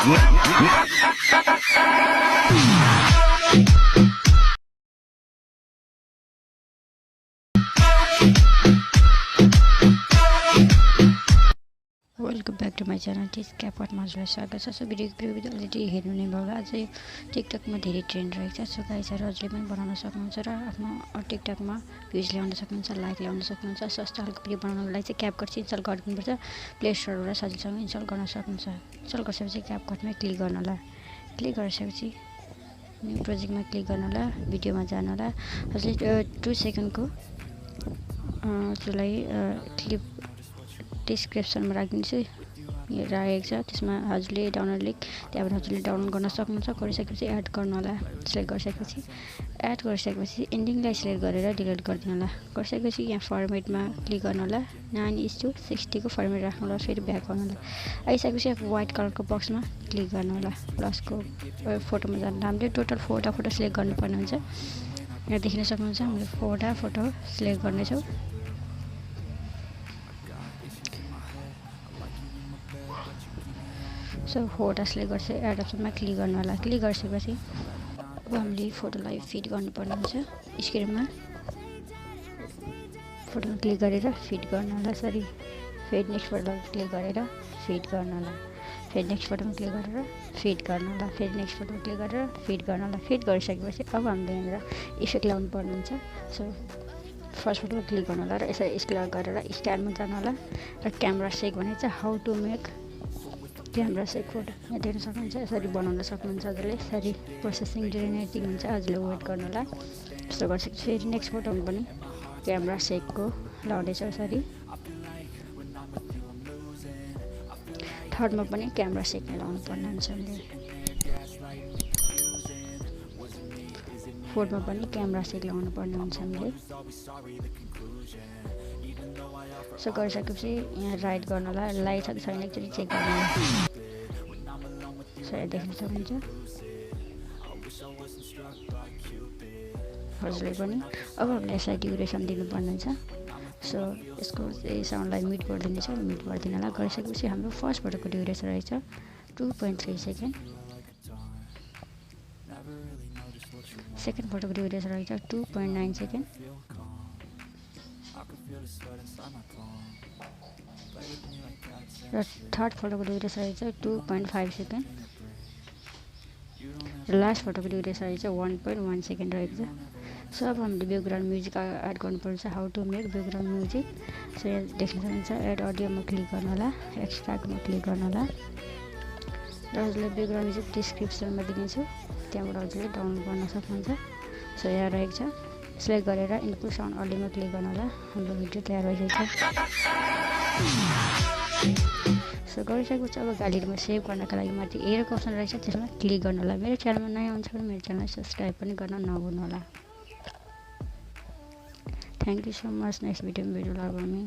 Welcome back to my channel टिज CapCut हजुरलाई स्वागत छ। सो भिडियोको प्रिभ्यू अलरेडी हेर्नु नै भयो। आज यो टिकटकमा धेरै ट्रेन्ड रहेको छ। सो गाइजहरू हजुरले पनि बनाउन सक्नुहुन्छ र आफ्नो टिकटकमा भ्युज ल्याउन सक्नुहुन्छ, लाइक ल्याउन सक्नुहुन्छ। सस्तो खालको भिडियो बनाउनको लागि चाहिँ क्यापकट चाहिँ इन्स्टल गरिदिनुपर्छ। प्ले स्टोरबाट सजिलोसँग इन्स्टल गर्न सक्नुहुन्छ। इन्स्टल गरिसकेपछि क्यापकटमै क्लिक गर्नु होला। क्लिक गरिसकेपछि न्यू प्रोजेक्टमा क्लिक गर्नु होला। भिडियोमा जानु होला। हजुरले 2 सेकेन्डको त्यसलाई क्लिप डिस्क्रिप्सनमा राखिदिन्छु। यो राखेको छ, त्यसमा हजुरले डाउनलोड लिङ्क त्यहाँबाट हजुरले डाउनलोड गर्न सक्नुहुन्छ। गरिसकेपछि एड गर्नु होला। सिलेक्ट गरिसकेपछि एड गरिसकेपछि एन्डिङलाई सिलेक्ट गरेर डिलिट गरिदिनु होला। गरिसकेपछि यहाँ फर्मेटमा क्लिक गर्नु होला। 9:60 को फर्मेट राख्नु होला। फेरि ब्याक गर्नु होला। आइसकेपछि अब व्हाइट कलरको बक्समा क्लिक गर्नु होला। प्लसको फोटोमा जानु होला। हामीले टोटल 4वटा फोटो सिलेक्ट गर्नुपर्ने हुन्छ। यहाँ देख्न सक्नुहुन्छ हामीले 4वटा फोटो सिलेक्ट गर्नेछौँ। सो फोटो सिलेक्ट गर्छ, एड अप्सनमा क्लिक गर्नु होला। क्लिक गरिसकेपछि अब हामीले फोटोलाई फिट गर्नुपर्ने हुन्छ। स्क्रिनमा फोटोमा क्लिक गरेर फिट गर्नु होला। सरी फेड नेक्स्ट फोटोमा क्लिक गरेर फिट गर्नु होला। फेड नेक्स्ट फोटोमा क्लिक गरेर फिट गर्नु होला। फेड नेक्स्ट फोटोमा क्लिक गरेर फिट गर्नु होला। फिट गरिसकेपछि अब हामीले यहाँनिर इफेक्ट ल्याउनु पर्ने हुन्छ। सो फर्स्ट फोटोमा क्लिक गर्नु होला र यसरी स्क्रोल गरेर स्टाइलमा जानु होला र क्यामेरा सेक भने चाहिँ how to make camera shake photo यहाँ देख्न सक्नुहुन्छ। यसरी बनाउन सक्नुहुन्छ हजुरले। यसरी प्रोसेसिङ जेनेरेटिङ हुन्छ, हजुरले वेट गर्नु होला। यस्तो गरिसकेपछि फेरि नेक्स्ट फोटोमा पनि क्यामेरा सेकको लाउँदैछ। यसरी थर्डमा पनि क्यामेरा सेक लाउनु पर्ने हुन्छ। फोर्थमा पनि क्यामेरा सेक लाउनु पर्ने हुन्छ हामीले। सो गरिसकेपछि यहाँ राइट गर्नु होला। लाइट छ कि छैन एकचोटि चेक गर्नु होला। सो यहाँ देख्न सक्नुहुन्छ हजुरले पनि। अब हामीले यसलाई ड्युरेसन दिनुपर्ने हुन्छ। सो यसको साउन्डलाई मिट गरिदिनेछ। मिट गरिदिनु होला। गरिसकेपछि हाम्रो फर्स्ट फोटोको ड्युरेसन रहेछ 2.3 सेकेन्ड। सेकेन्ड फोटोको ड्युरेसन रहेछ 2.9 सेकेन्ड। र थर्ड फोटोको ड्युरेसन रहेछ 2.5 सेकेन्ड। र लास्ट फोटोको ड्युरेसन रहेछ 1.1 सेकेन्ड रहेको छ। सो अब हामीले ब्याकग्राउन्ड म्युजिक एड गर्नुपर्छ। How to make background music. So यहाँ देख्न सक्नुहुन्छ एड अडियोमा क्लिक गर्नु होला। एक्सट्राक्टमा क्लिक गर्नु होला र हजुरले ब्याकग्राउन्ड म्युजिक डिस्क्रिप्सनमा दिनेछु, त्यहाँबाट हजुरले डाउनलोड गर्न सक्नुहुन्छ। सो यहाँ रहेको छ। सिलेक्ट गरेर इनपुट साउन्ड अडियोमा क्लिक गर्नु होला। हाम्रो भिडियो तयार भइसकेको छ। सो गरिसकेपछि अब ग्यालेरीमा सेभ गर्नका लागि माथि एरोको अप्सन रहेछ, त्यसमा क्लिक गर्नु होला। मेरो च्यानलमा नयाँ हुन्छ भने मेरो च्यानललाई सब्सक्राइब पनि गर्न नभुल्नु होला। Thank you so much. Next भिडियोमा भिडियो लगाउनु।